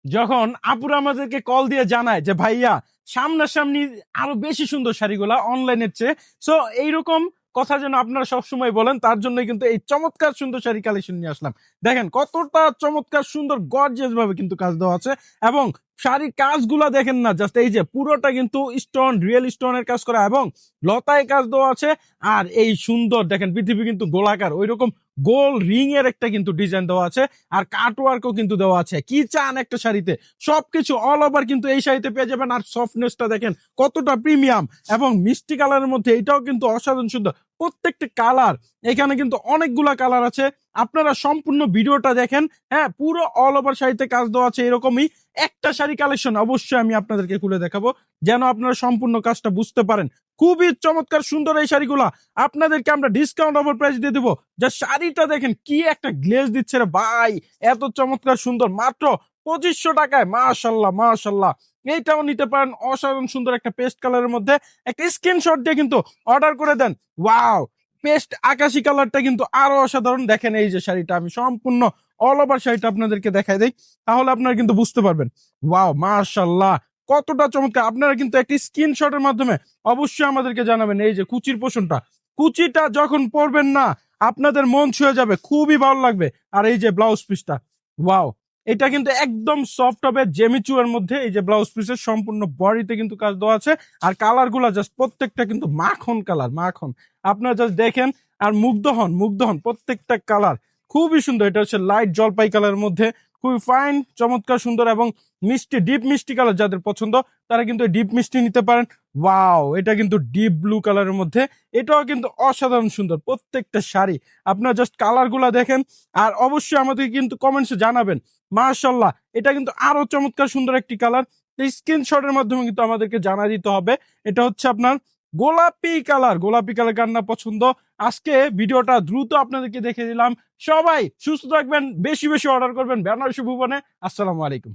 যখন আপুরা আমাদেরকে কল দিয়ে জানায় যে ভাইয়া সামনাসামনি আরো বেশি সুন্দর শাড়িগুলা অনলাইনের চেয়ে, সো এইরকম কথা যেন আপনারা সবসময় বলেন, তার জন্য কিন্তু এই চমৎকার সুন্দর শাড়ি কালেকশন নিয়ে আসলাম। দেখেন কতটা চমৎকার সুন্দর গর্জিয়াস ভাবে কিন্তু কাজ দেওয়া আছে, এবং শাড়ির কাজগুলা দেখেন না, জাস্ট এই যে পুরোটা কিন্তু স্টোন, রিয়েল স্টোনের কাজ করা এবং লতায় কাজ দেওয়া আছে। আর এই সুন্দর দেখেন পৃথিবী কিন্তু গোলাকার, ওই রকম গোল রিং এর একটা কিন্তু ডিজাইন দেওয়া আছে, আর কাটওয়ার্কও কিন্তু দেওয়া আছে। কি চান একটা শাড়িতে, সবকিছু অল ওভার কিন্তু এই শাড়িতে পেয়ে যাবেন। আর সফটনেসটা দেখেন কতটা প্রিমিয়াম, এবং মিষ্টি কালারের মধ্যে এটাও কিন্তু অসাধারণ সুন্দর। প্রত্যেকটা কালার, এখানে কিন্তু অনেকগুলা কালার আছে, আপনারা সম্পূর্ণ ভিডিওটা দেখেন। হ্যাঁ, পুরো অল ওভার শাড়িতে কাজ দেওয়া আছে এরকমই। একটা শাড়ি কালেকশন অবশ্যই আমি আপনাদেরকে খুলে দেখাবো, যেন আপনারা সম্পূর্ণ কাজটা বুঝতে পারেন। খুবই চমৎকার সুন্দর এই শাড়িগুলা আপনাদেরকে আমরা ডিসকাউন্ট অফার প্রাইস দিয়ে দেবো। যা শাড়িটা দেখেন কি একটা গ্লেজ দিচ্ছে রে ভাই, এত চমৎকার সুন্দর, মাত্র 2500 টাকায়। মাশাল্লাহ মাশাল্লাহ, এইটাও নিতে পারেন। অসাধারণ সুন্দর একটা পেস্ট কালারের মধ্যে একটা স্ক্রিনশট দিয়ে কিন্তু অর্ডার করে দেন। ওয়াও, পেস্ট আকাশি কালারটা কিন্তু আরো অসাধারণ। দেখেন এই যে শাড়িটা, আমি সম্পূর্ণ অল ওভার শাড়িটা আপনাদেরকে দেখাই দেই, তাহলে আপনারা কিন্তু বুঝতে পারবেন। ওয়াও মাশাল্লাহ, কতটা চমৎকার। আপনারা কিন্তু একটি স্ক্রিনশটের মাধ্যমে অবশ্যই আমাদেরকে জানাবেন। এই যে কুচির পোষণটা, কুচিটা যখন পরবেন না আপনাদের মন ছুঁয়ে যাবে, খুবই ভালো লাগবে। আর এই যে ব্লাউজ পিসটা, ওয়াও, এটা কিন্তু একদম সফট হবে জেমিচুয়ের মধ্যে। এই যে ব্লাউজ পিসের সম্পূর্ণ বডিতে কিন্তু কাজ দেওয়া আছে, আর কালার গুলা জাস্ট প্রত্যেকটা কিন্তু মাখন কালার, মাখন। আপনারা জাস্ট দেখেন আর মুগ্ধ হন, মুগ্ধ হন। প্রত্যেকটা কালার খুবই সুন্দর। এটা হচ্ছে লাইট জলপাই কালারের মধ্যে, খুবই ফাইন, চমৎকার সুন্দর, এবং মিষ্টি, ডিপ মিষ্টি কালার যাদের পছন্দ তারা কিন্তু ডিপ মিষ্টি নিতে পারেন। ওয়াও, এটা কিন্তু ডিপ ব্লু কালারের মধ্যে, এটাও কিন্তু অসাধারণ সুন্দর। প্রত্যেকটা শাড়ি আপনারা জাস্ট কালার গুলা দেখেন, আর অবশ্যই আমাদের কিন্তু কমেন্টসে জানাবেন। মাশাল্লাহ, এটা কিন্তু আরো চমৎকার সুন্দর একটি কালার। স্ক্রিনশটের মাধ্যমে কিন্তু আমাদেরকে জানা দিতে হবে। এটা হচ্ছে আপনার গোলাপি কালার। গোলাপি কালার কার না পছন্দ। আজকে ভিডিওটা দ্রুত আপনাদেরকে দেখে দিলাম। সবাই সুস্থ থাকবেন, বেশি বেশি অর্ডার করবেন বেনারসি ভুবনে। আসসালামু আলাইকুম।